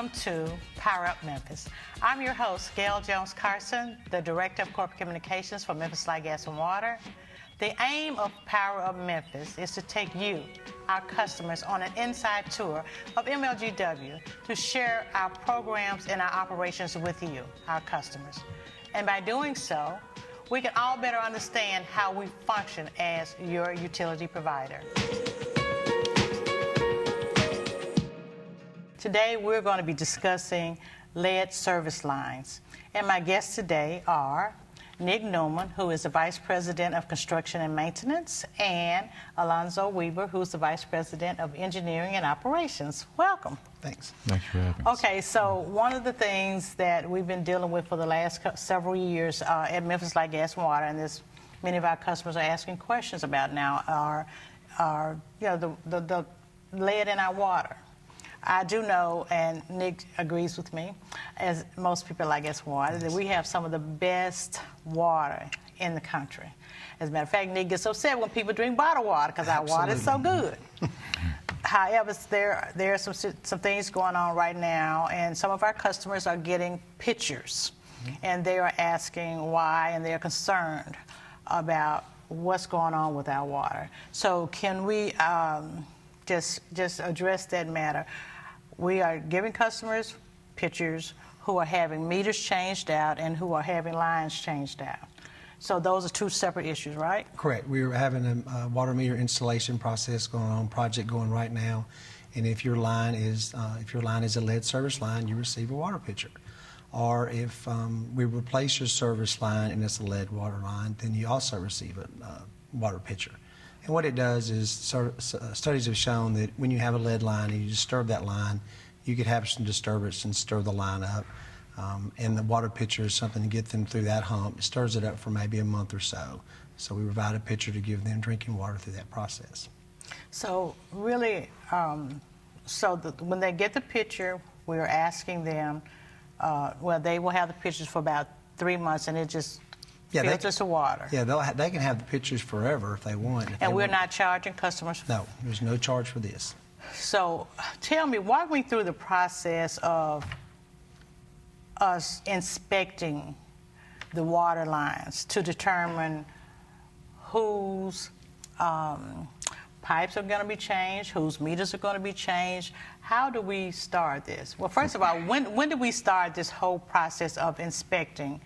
welcome to Power Up Memphis. I'm your host, Gail Jones-Carson, the Director of Corporate Communications for Memphis Light, Gas, and Water. The aim of Power Up Memphis is to take you, our customers, on an inside tour of MLGW to share our programs and our operations with you, our customers. And by doing so, we can all better understand how we function as your utility provider. Today, we're going to be discussing lead service lines. And my guests today are Nick Newman, who is the Vice President of Construction and Maintenance, and Alonzo Weber, who's the Vice President of Engineering and Operations. Welcome. Thanks. Thanks for having us. Okay, so one of the things that we've been dealing with for the last several years at Memphis Light, Gas, and Water, and this many of our customers are asking questions about now, are the lead in our water. I do know, and Nick agrees with me, as most people like us water, that we have some of the best water in the country. As a matter of fact, Nick gets upset when people drink bottled water because our water is so good. However, there are some things going on right now, and some of our customers are getting pitchers, and they are asking why, and they're concerned about what's going on with our water. So can we just address that matter? We are giving customers pitchers who are having meters changed out and who are having lines changed out. So those are two separate issues, right? Correct. We're having a water meter installation process going on, project going right now. And if your line is a lead service line, you receive a water pitcher. Or if we replace your service line and it's a lead water line, then you also receive a water pitcher. And what it does is, studies have shown that when you have a lead line and you disturb that line, you could have some disturbance and stir the line up. And the water pitcher is something to get them through that hump. It stirs it up for maybe a month or so. So we provide a pitcher to give them drinking water through that process. So really, when they get the pitcher, we're asking them, they will have the pitchers for about 3 months, and it just filters the water. Yeah, they can have the pitchers forever if they want. And we're not charging customers? No, there's no charge for this. So tell me, walk me through the process of us inspecting the water lines to determine whose pipes are going to be changed, whose meters are going to be changed. How do we start this? Well, first of all, when did we start this whole process of inspecting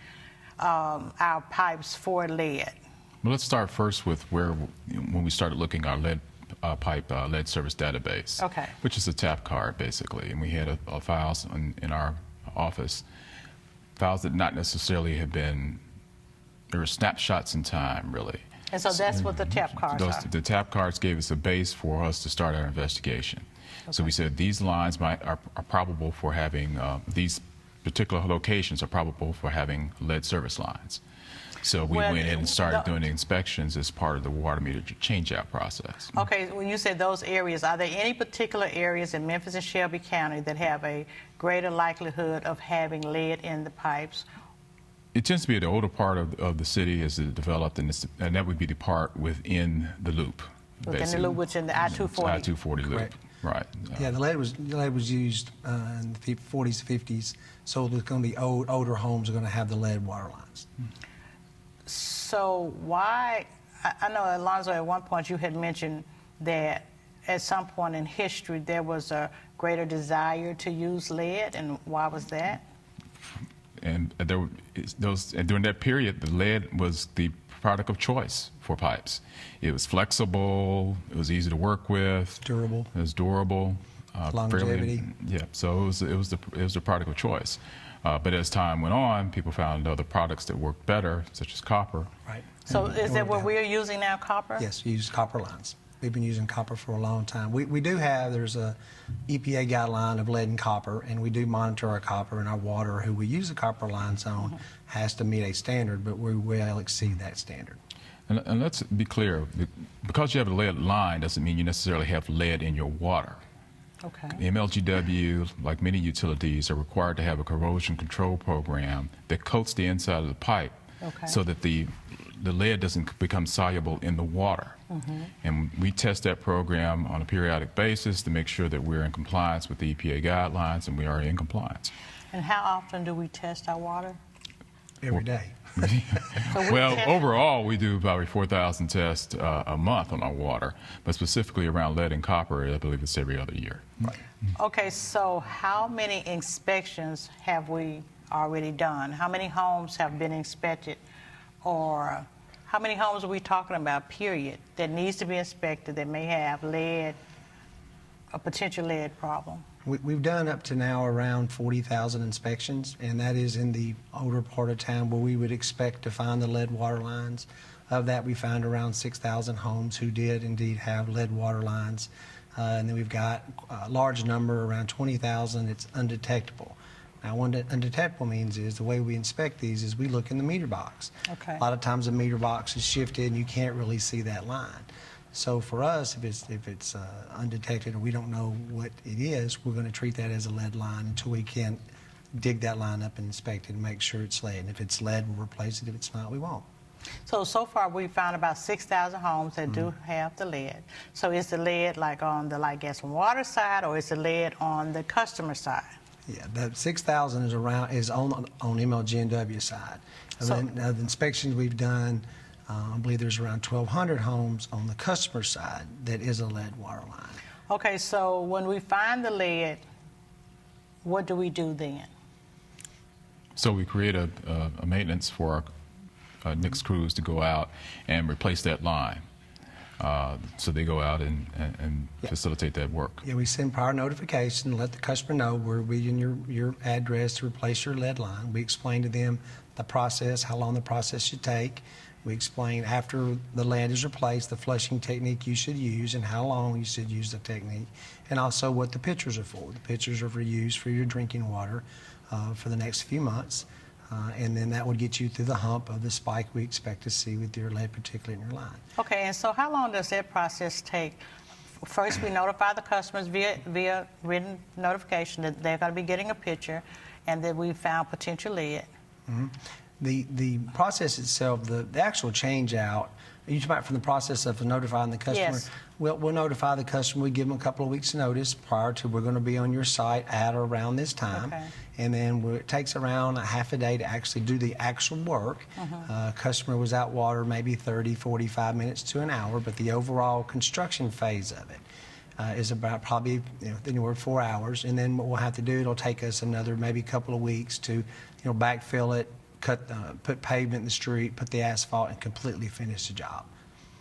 our pipes for lead? Well, let's start first with when we started looking at our lead lead service database, okay, which is a tap card basically, and we had files in our office, files that not necessarily have been, there were snapshots in time really. And so that's what the tap cards are. The tap cards gave us a base for us to start our investigation. Okay. So we said these lines are probable for having these particular locations are probable for having lead service lines. So we went in and started doing the inspections as part of the water meter change-out process. Okay, when you say those areas, are there any particular areas in Memphis and Shelby County that have a greater likelihood of having lead in the pipes? It tends to be the older part of the city as it developed, and that would be the part within the loop. Within the loop, which in the I-240? I-240 loop. Right. Yeah, the lead was used in the 40s, 50s, so there's going to be older homes are going to have the lead water lines. So why, I know, Alonzo, at one point you had mentioned that at some point in history there was a greater desire to use lead, and why was that? And during that period, the lead was the product of choice for pipes. It was flexible, it was easy to work with, durable. It was durable, longevity. So it was the product of choice. But as time went on, people found other products that worked better, such as copper. Right. So is that what we're using now, copper? Yes, we use copper lines. We've been using copper for a long time. There's a EPA guideline of lead and copper, and we do monitor our copper, and our water, who we use the copper lines on, has to meet a standard, but we well exceed that standard. And let's be clear, because you have a lead line doesn't mean you necessarily have lead in your water. Okay. The MLGW, like many utilities, are required to have a corrosion control program that coats the inside of the pipe, okay, so that the the lead doesn't become soluble in the water. And we test that program on a periodic basis to make sure that we're in compliance with the EPA guidelines, and we are in compliance. And how often do we test our water? Every day. Well, overall, we do about 4,000 tests a month on our water, but specifically around lead and copper, I believe it's every other year. Right. Okay, so how many inspections have we already done? How many homes have been inspected? Or how many homes are we talking about, period, that needs to be inspected that may have lead, a potential lead problem? We've done up to now around 40,000 inspections, and that is in the older part of town where we would expect to find the lead water lines. Of that, we found around 6,000 homes who did indeed have lead water lines. And then we've got a large number, around 20,000, it's undetectable. Now, what undetectable means is the way we inspect these is we look in the meter box. Okay. A lot of times the meter box is shifted and you can't really see that line. So for us, if it's undetected or we don't know what it is, we're going to treat that as a lead line until we can dig that line up and inspect it and make sure it's lead. And if it's lead, we'll replace it. If it's not, we won't. So far we've found about 6,000 homes that do have the lead. So is the lead like on the light, gas, and water side, or is the lead on the customer side? Yeah, the 6,000 is on MLG&W side. And So- then the inspections we've done, I believe there's around 1,200 homes on the customer side that is a lead water line. Okay, so when we find the lead, what do we do then? So we create a maintenance for our NICS crews to go out and replace that line. So they go out and facilitate that work. Yeah, we send prior notification, let the customer know we're reading your address to replace your lead line. We explain to them the process, how long the process should take. We explain after the lead is replaced, the flushing technique you should use and how long you should use the technique, and also what the pitchers are for. The pitchers are for use for your drinking water for the next few months, and then that would get you through the hump of the spike we expect to see with your lead particulate in your line. Okay, and so how long does that process take? First, we notify the customers via written notification that they're going to be getting a picture and that we found potential lead. The process itself, the actual change out, you talking about from the process of notifying the customer? Yes. We'll notify the customer. We give them a couple of weeks' notice prior to we're going to be on your site at or around this time. Okay. And then it takes around a half a day to actually do the actual work. Customer was out water maybe 30, 45 minutes to an hour, but the overall construction phase of it is about probably anywhere 4 hours. And then what we'll have to do, it'll take us another maybe couple of weeks to backfill it, put pavement in the street, put the asphalt, and completely finish the job.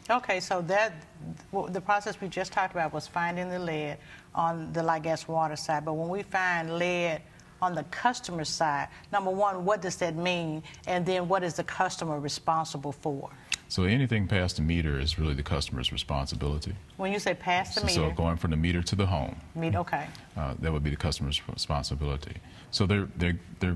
Okay, so the process we just talked about was finding the lead on the light, gas, water side. But when we find lead on the customer side, number one, what does that mean? And then what is the customer responsible for? So anything past the meter is really the customer's responsibility. When you say past the meter, So going from the meter to the home, okay. that would be the customer's responsibility. So they're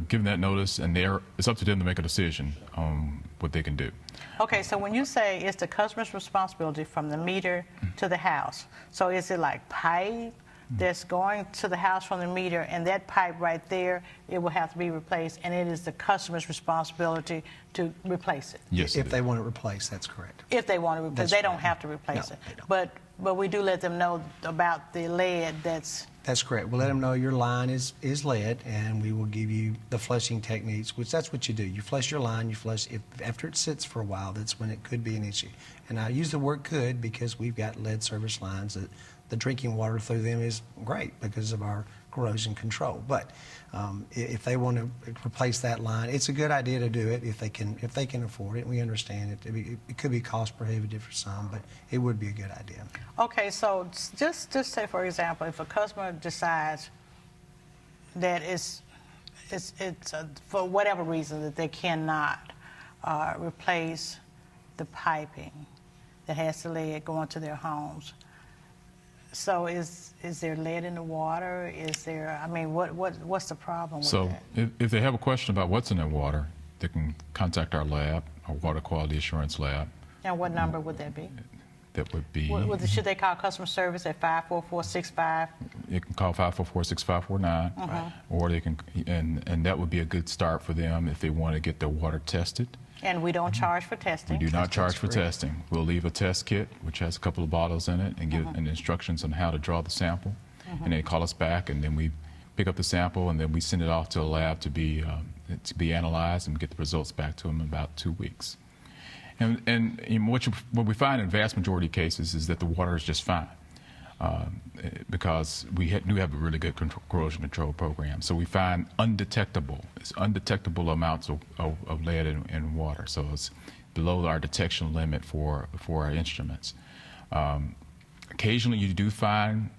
given that notice, and it's up to them to make a decision on what they can do. Okay, so when you say it's the customer's responsibility from the meter to the house, so is it like pipe that's going to the house from the meter, and that pipe right there, it will have to be replaced, and it is the customer's responsibility to replace it? Yes, If they want it replaced, that's correct. If they want to replace, That's they don't right. have to replace No, it. they don't. But we do let them know about the lead that's... That's correct. We'll let them know your line is lead, and we will give you the flushing techniques, which that's what you do. You flush your line, you flush. After it sits for a while, that's when it could be an issue. And I use the word could because we've got lead service lines that the drinking water through them is great because of our corrosion control. But if they want to replace that line, it's a good idea to do it if they can afford it. We understand it. It could be cost prohibitive for some, but it would be a good idea. Okay, so just say, for example, if a customer decides that it's for whatever reason that they cannot replace the piping that has the lead going to their homes, so is there lead in the water? Is there, I mean, what's the problem with So that? if they have a question about what's in their water, they can contact our lab, our water quality assurance lab. And what number would that be? that would be. Should they call customer service at 54465? You can call 544-6549, or they can, and that would be a good start for them if they want to get their water tested. And we don't charge for testing. We do not charge for testing. We'll leave a test kit, which has a couple of bottles in it, and give and instructions on how to draw the sample. And they call us back, and then we pick up the sample, and then we send it off to a lab to be analyzed, and get the results back to them in about 2 weeks. And what we find in the vast majority of cases is that the water is just fine, because we do have a really good corrosion control program. So we find undetectable amounts of lead in water. So it's below our detection limit for our instruments. Occasionally you do find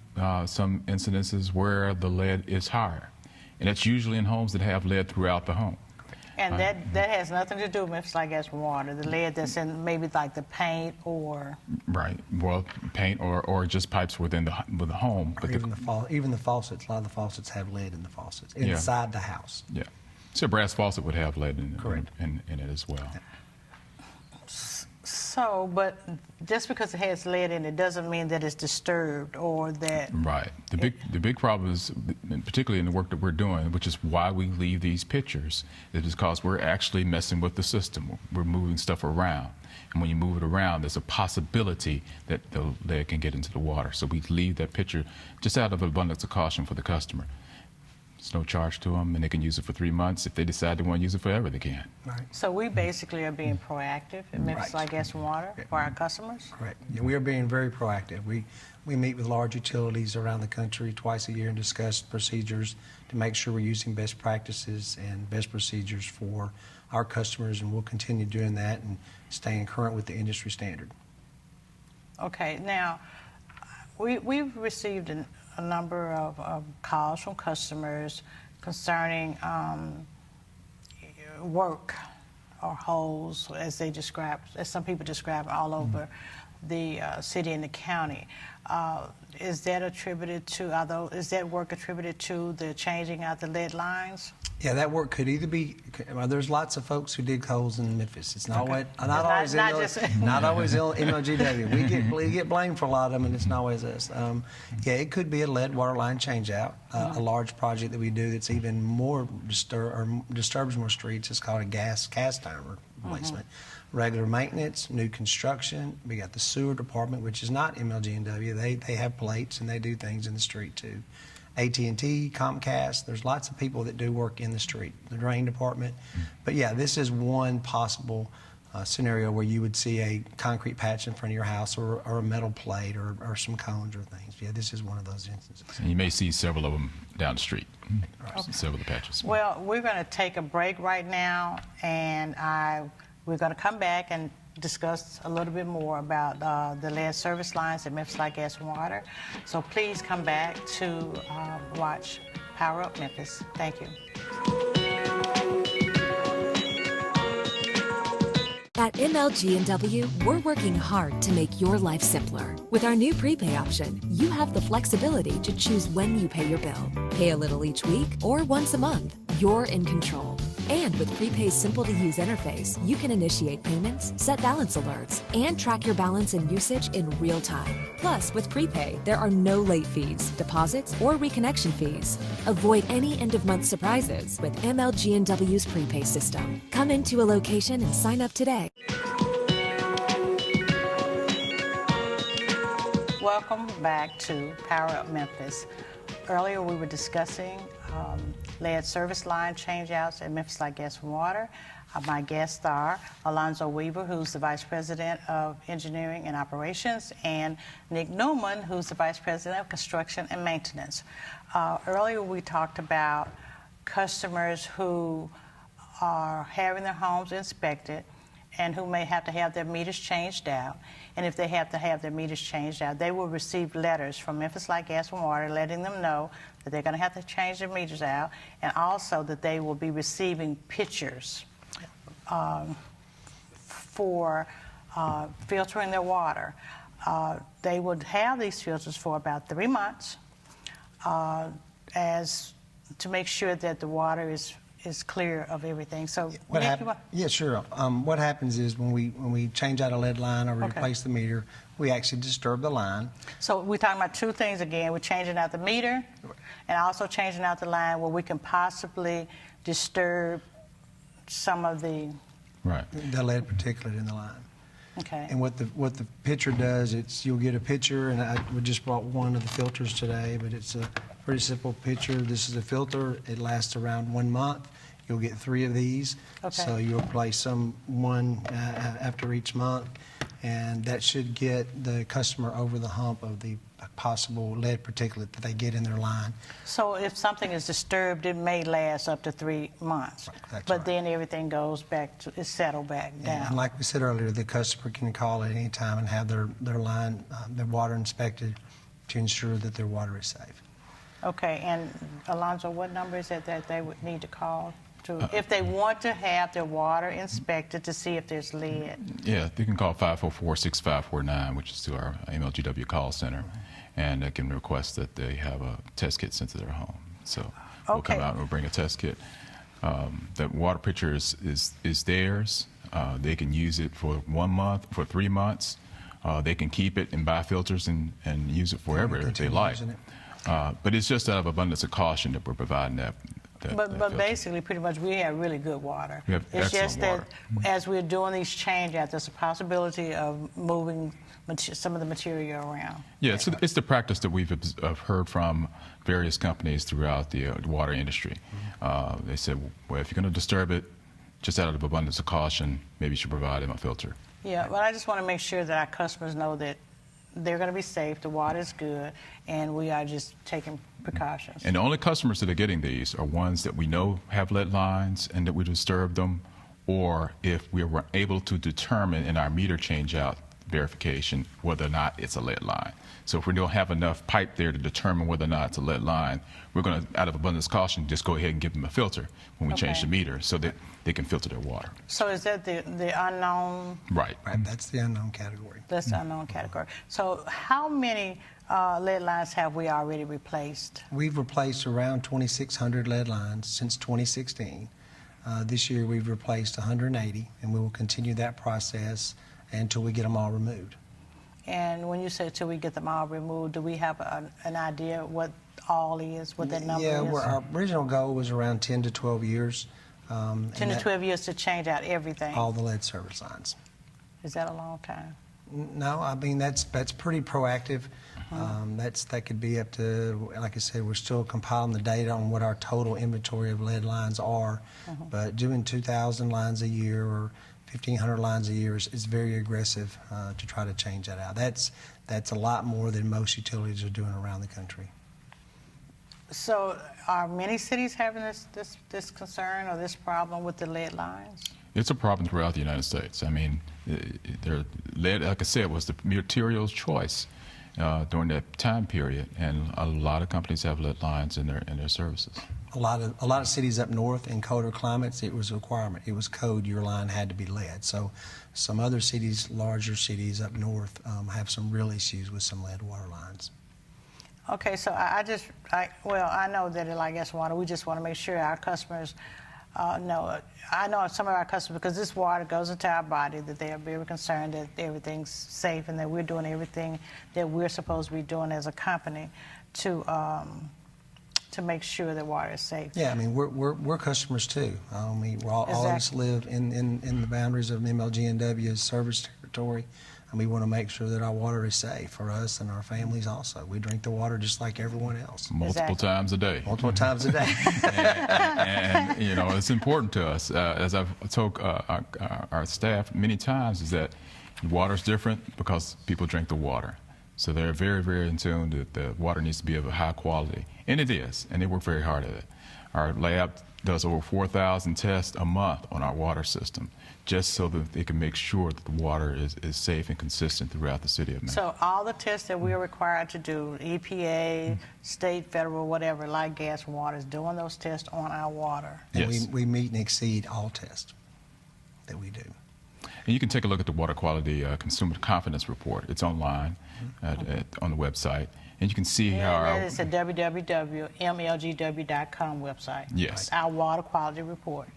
some incidences where the lead is higher, and that's usually in homes that have lead throughout the home. And that has nothing to do with Memphis Like Gas and Water, the lead that's in maybe like the paint or... Right. Well, paint or just pipes within the home. Or even the faucets. A lot of the faucets have lead in the faucets, inside the house. Yeah. So a brass faucet would have lead in it as well. So, but just because it has lead in it doesn't mean that it's disturbed or that... Right. The big problem is, particularly in the work that we're doing, which is why we leave these pictures, is because we're actually messing with the system. We're moving stuff around. And when you move it around, there's a possibility that the lead can get into the water. So we leave that picture just out of abundance of caution for the customer. It's no charge to them, and they can use it for 3 months. If they decide they want to use it forever, they can. Right. So we basically are being proactive at Memphis Like Gas and Water for our customers? Correct. Yeah, we are being very proactive. We meet with large utilities around the country twice a year and discuss procedures to make sure we're using best practices and best procedures for our customers, and we'll continue doing that and staying current with the industry standard. Okay. Now, we've received a number of calls from customers concerning work or holes, as some people describe, all over the city and the county. Is that work attributed to the changing out the lead lines? Yeah, that work could either be. Well, there's lots of folks who dig holes in Memphis. It's not always not always MLGW. We get blamed for a lot of them, and it's not always us. Yeah, it could be a lead water line change out. A large project that we do that's even more disturbs more streets is called a gas cast iron replacement. Regular maintenance, new construction. We got the sewer department, which is not MLG&W. They have plates and they do things in the street too. AT&T, Comcast, there's lots of people that do work in the street, the drain department. But yeah, this is one possible scenario where you would see a concrete patch in front of your house or a metal plate or some cones or things. Yeah, this is one of those instances. And you may see several of them down the street, several of the patches. Well, we're going to take a break right now, and we're going to come back and discuss a little bit more about the lead service lines at Memphis Like Gas and Water. So please come back to watch Power Up Memphis. Thank you. At MLG&W, we're working hard to make your life simpler. With our new prepay option, you have the flexibility to choose when you pay your bill. Pay a little each week or once a month. You're in control. And with Prepay's simple-to-use interface, you can initiate payments, set balance alerts, and track your balance and usage in real time. Plus, with Prepay, there are no late fees, deposits, or reconnection fees. Avoid any end-of-month surprises with MLG&W's Prepay system. Come into a location and sign up today. Welcome back to Power Up Memphis. Earlier we were discussing lead service line changeouts at Memphis Like Gas and Water. My guests are Alonzo Weaver, who's the Vice President of Engineering and Operations, and Nick Newman, who's the Vice President of Construction and Maintenance. Earlier we talked about customers who are having their homes inspected and who may have to have their meters changed out. And if they have to have their meters changed out, they will receive letters from Memphis Like Gas and Water letting them know that they're going to have to change their meters out, and also that they will be receiving pictures for filtering their water. They would have these filters for about 3 months as to make sure that the water is is clear of everything. So What Nick, happens? Yeah, sure. What happens is when we change out a lead line or Okay. replace the meter, we actually disturb the line. So we're talking about two things again. We're changing out the meter and also changing out the line where we can possibly disturb some of the, Right. The lead particulate in the line. okay. And what the pitcher does, you'll get a pitcher, and we just brought one of the filters today, but it's a pretty simple pitcher. This is a filter. It lasts around 1 month. You'll get 3 of these. Okay. So you'll place one after each month, and that should get the customer over the hump of the possible lead particulate that they get in their line. So if something is disturbed, it may last up to 3 months. That's but right. then everything goes back to, it's settled back down. And like we said earlier, the customer can call at any time and have their line, their water inspected to ensure that their water is safe. Okay, and Alonzo, what number is it that they would need to call to, if they want to have their water inspected to see if there's lead? Yeah, you can call 544-6549, which is to our MLGW call center, and they can request that they have a test kit sent to their home. So we'll come Okay. out and we'll bring a test kit. The water pitcher is theirs. They can use it for 1 month, for 3 months. They can keep it and buy filters and use it forever if they Continue like. using it. But it's just out of abundance of caution that we're providing that But filter. basically, pretty much, we have really good water. We have it's just that excellent as we're doing these change-outs, there's a possibility of moving some of the material around. Yeah, it's the practice that we've heard from various companies throughout the water industry. They said, well, if you're going to disturb it, just out of abundance of caution, maybe you should provide them a filter. Yeah, but I just want to make sure that our customers know that they're going to be safe, the water's good, and we are just taking precautions. And the only customers that are getting these are ones that we know have lead lines and that we disturb them, or if we were able to determine in our meter change-out verification whether or not it's a lead line. So if we don't have enough pipe there to determine whether or not it's a lead line, we're going to, out of abundance of caution, just go ahead and give them a filter when we change Okay. the meter so that they can filter their water. So is that the unknown? Right. Right, that's the unknown category. That's the unknown category. So how many lead lines have we already replaced? We've replaced around 2,600 lead lines since 2016. This year we've replaced 180, and we will continue that process until we get them all removed. And when you say till we get them all removed, do we have an idea what all is, what that number Yeah, is? our original goal was around 10 to 12 years. 10 to 12 years to change out everything. All the lead service lines. Is that a long time? No, I mean, that's pretty proactive. That could be up to, like I said, we're still compiling the data on what our total inventory of lead lines are. But doing 2,000 lines a year or 1,500 lines a year is very aggressive to try to change that out. That's a lot more than most utilities are doing around the country. So are many cities having this concern or this problem with the lead lines? It's a problem throughout the United States. I mean, lead, like I said, was the materials choice during that time period, and a lot of companies have lead lines in their services. A lot of cities up north in colder climates, it was a requirement. It was code. Your line had to be lead. So some other cities, larger cities up north, have some real issues with some lead water lines. Okay, so I know that at Like Water, we just want to make sure our customers know. I know some of our customers, because this water goes into our body, that they are very concerned that everything's safe and that we're doing everything that we're supposed to be doing as a company to make sure that water is safe. Yeah, I mean, we're customers too. We all of us Exactly. live in the boundaries of MLG&W's service territory, and we want to make sure that our water is safe for us and our families also. We drink the water just like everyone else, Multiple Exactly. times a day. multiple times a day. And you know, it's important to us. As I've told our staff many times, is that water's different because people drink the water. So they're very, very in tune that the water needs to be of a high quality. And it is, and they work very hard at it. Our lab does over 4,000 tests a month on our water system, just so that they can make sure that the water is safe and consistent throughout the city of Memphis. So all the tests that we're required to do, EPA, state, federal, whatever, like gas and water, is doing those tests on our water. And Yes. we meet and exceed all tests that we do. And you can take a look at the Water Quality Consumer Confidence Report. It's online on the website. And you can see how And it's a www.mlgw.com website. Yes. Our water quality report.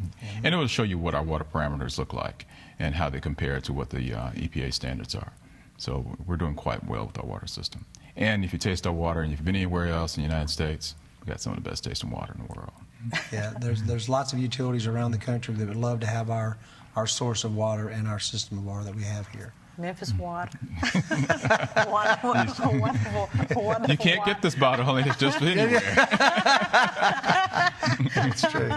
and it will show you what our water parameters look like and how they compare to what the EPA standards are. So we're doing quite well with our water system. And if you taste our water and if you've been anywhere else in the United States, we've got some of the best tasting water in the world. Yeah, there's lots of utilities around the country that would love to have our source of water and our system of water that we have here. Memphis water. wonderful, wonderful You can't water. get this bottle it's just anywhere. That's true.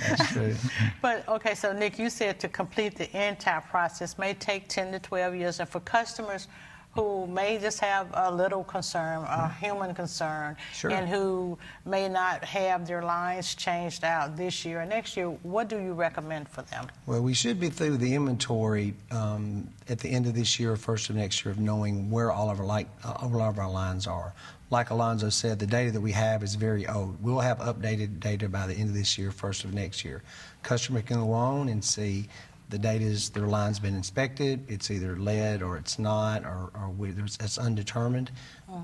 That's true. But, okay, so Nick, you said to complete the entire process may take 10 to 12 years. And for customers who may just have a little concern, a human concern, Sure. and who may not have their lines changed out this year or next year, what do you recommend for them? Well, we should be through the inventory at the end of this year or first of next year of knowing where all of our lines are. Like Alonzo said, the data that we have is very old. We'll have updated data by the end of this year, first of next year. Customer can go on and see the data is their line's been inspected, it's either lead or it's not, or it's undetermined.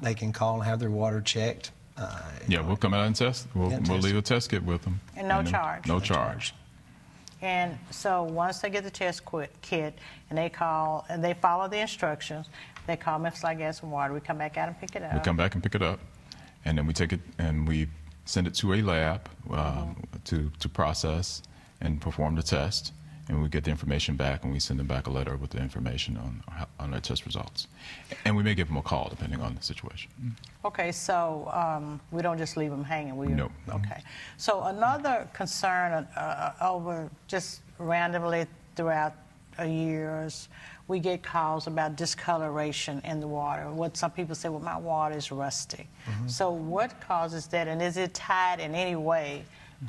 They can call and have their water checked. Yeah, we'll come out and test. We'll test leave it. a test kit with them. And no then- charge. No charge. And so once they get the test kit and they call and they follow the instructions, they call Memphis Light Gas and Water. We come back out and pick it up. We come back and pick it up, and then we take it and we send it to a lab to process and perform the test. And we get the information back, and we send them back a letter with the information on their test results. And we may give them a call, depending on the situation. Okay, so we don't just leave them hanging. No. Okay. So another concern over just randomly throughout years, we get calls about discoloration in the water. What some people say, well, my water is rusty. So what causes that, and is it tied in any way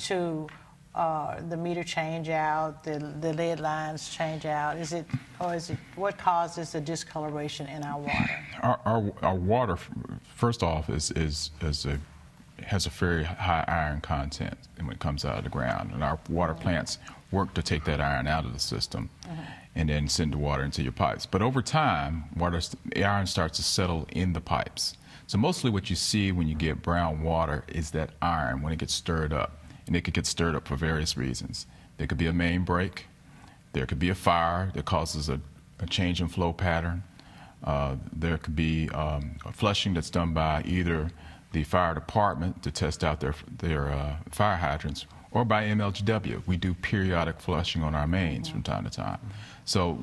to the meter change out, the lead lines change out? Is it what causes the discoloration in our water? Our water, first off, has a very high iron content when it comes out of the ground, and our water plants work to take that iron out of the system and then send the water into your pipes. But over time, iron starts to settle in the pipes. So mostly what you see when you get brown water is that iron when it gets stirred up. And it could get stirred up for various reasons. There could be a main break. There could be a fire that causes a change in flow pattern. There could be a flushing that's done by either the fire department to test out their fire hydrants, or by MLGW. We do periodic flushing on our mains from time to time. So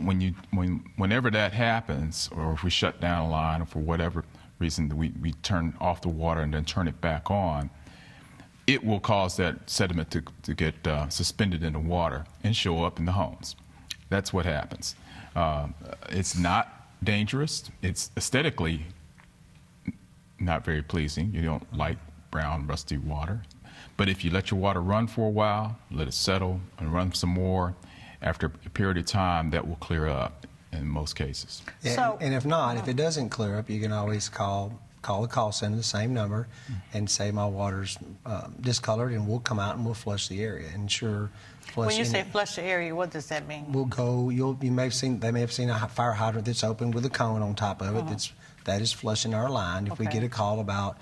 whenever that happens, or if we shut down a line, or for whatever reason we turn off the water and then turn it back on, it will cause that sediment to get suspended in the water and show up in the homes. That's what happens. It's not dangerous. It's aesthetically not very pleasing. You don't like brown, rusty water. But if you let your water run for a while, let it settle and run some more, after a period of time, that will clear up in most cases. So- And if not, if it doesn't clear up, you can always call the call center, the same number, and say my water's discolored, and we'll come out and we'll flush the area. And sure, When you flushing. say flush the area, what does that mean? We'll go. They may have seen a fire hydrant that's open with a cone on top of it. That is flushing our line. If we Okay. get a call about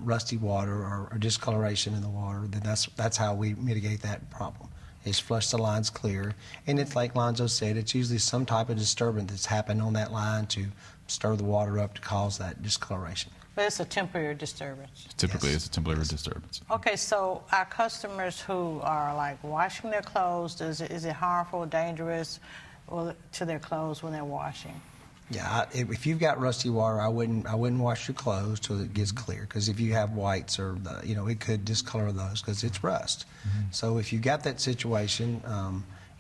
rusty water or discoloration in the water, then that's how we mitigate that problem. Is flush the lines clear, and it's like Lonzo said. It's usually some type of disturbance that's happened on that line to stir the water up to cause that discoloration. But it's a temporary disturbance. Typically, Yes. it's a temporary disturbance. Okay, so our customers who are like washing their clothes, is it harmful, dangerous to their clothes when they're washing? Yeah, if you've got rusty water, I wouldn't wash your clothes till it gets clear, because if you have whites or it could discolor those because it's rust. So if you got that situation,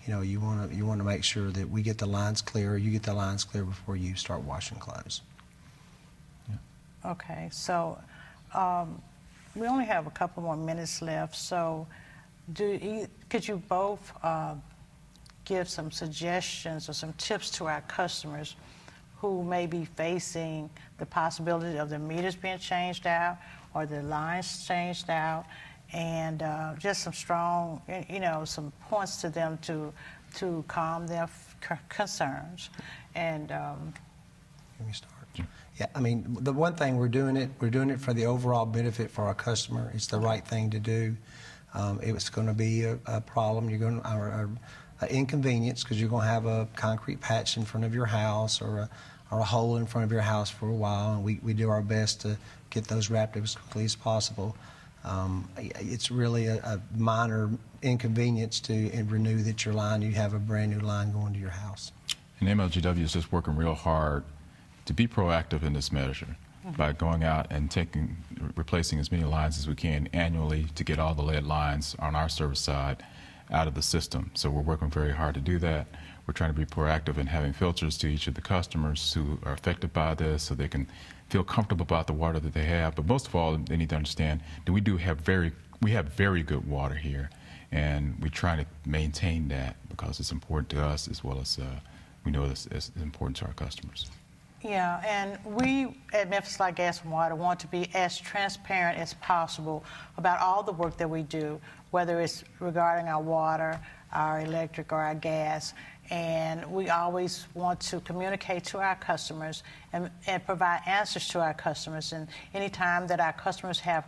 you want to make sure that we get the lines clear, or you get the lines clear before you start washing clothes. Okay, so we only have a couple more minutes left. So could you both give some suggestions or some tips to our customers who may be facing the possibility of the meters being changed out or the lines changed out, and just some strong, some points to them to to calm their concerns. And Let me start. Yeah, I mean, the one thing we're doing it for the overall benefit for our customer. It's the right thing to do. If it's going to be a problem, you're going to, or an inconvenience, because you're going to have a concrete patch in front of your house or a hole in front of your house for a while, and we do our best to get those wrapped up as quickly as possible. It's really a minor inconvenience to renew that your line, you have a brand new line going to your house. And MLGW is just working real hard to be proactive in this measure by going out and replacing as many lines as we can annually to get all the lead lines on our service side out of the system. So we're working very hard to do that. We're trying to be proactive in having filters to each of the customers who are affected by this so they can feel comfortable about the water that they have. But most of all, they need to understand that we have very good water here, and we try to maintain that because it's important to us as well as we know it's important to our customers. yeah, and we at Memphis Light Gas and Water want to be as transparent as possible about all the work that we do, whether it's regarding our water, our electric, or our gas. And we always want to communicate to our customers and provide answers to our customers. And anytime that our customers have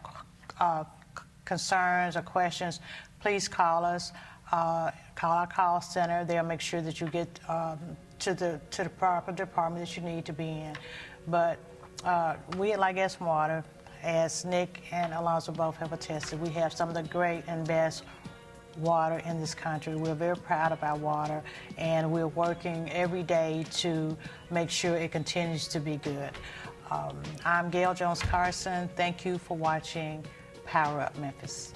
concerns or questions, please call us, call our call center. They'll make sure that you get to the proper department that you need to be in. But we at Light Gas and Water, as Nick and Alonzo both have attested, we have some of the great and best water in this country. We're very proud of our water, and we're working every day to make sure it continues to be good. I'm Gail Jones Carson. Thank you for watching Power Up Memphis.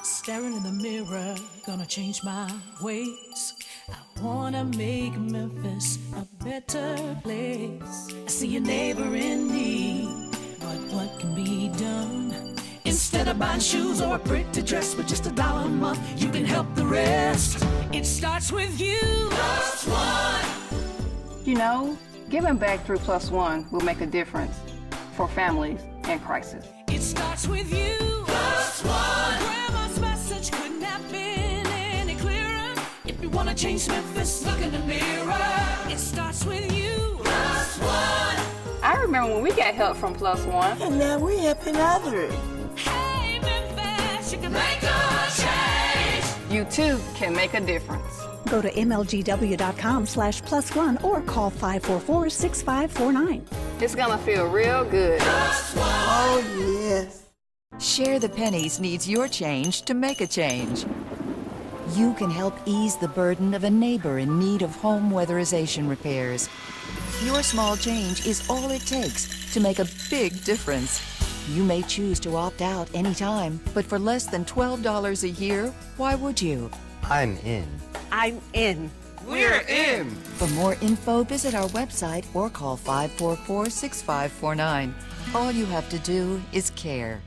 Staring in the mirror, gonna change my ways. I wanna make Memphis a better place. I see your neighbor in need, but what can be done? Instead of buying shoes or a pretty dress with just $1 a month, you can help the rest. It starts with you. Plus one. You know, giving back through Plus One will make a difference for families in crisis. It starts with you. Plus one. Grandma's message couldn't have been any clearer. If you wanna change Memphis, look in the mirror. It starts with you. Plus one. I remember when we got help from Plus One. And now we're helping others. Hey Memphis, you can make a change. You too can make a difference. Go to mlgw.com/+1 or call 544-6549. It's gonna feel real good. Oh, yes. Share the Pennies needs your change to make a change. You can help ease the burden of a neighbor in need of home weatherization repairs. Your small change is all it takes to make a big difference. You may choose to opt out anytime, but for less than $12 a year, why would you? I'm in. I'm in. We're in. For more info, visit our website or call 544-6549. All you have to do is care.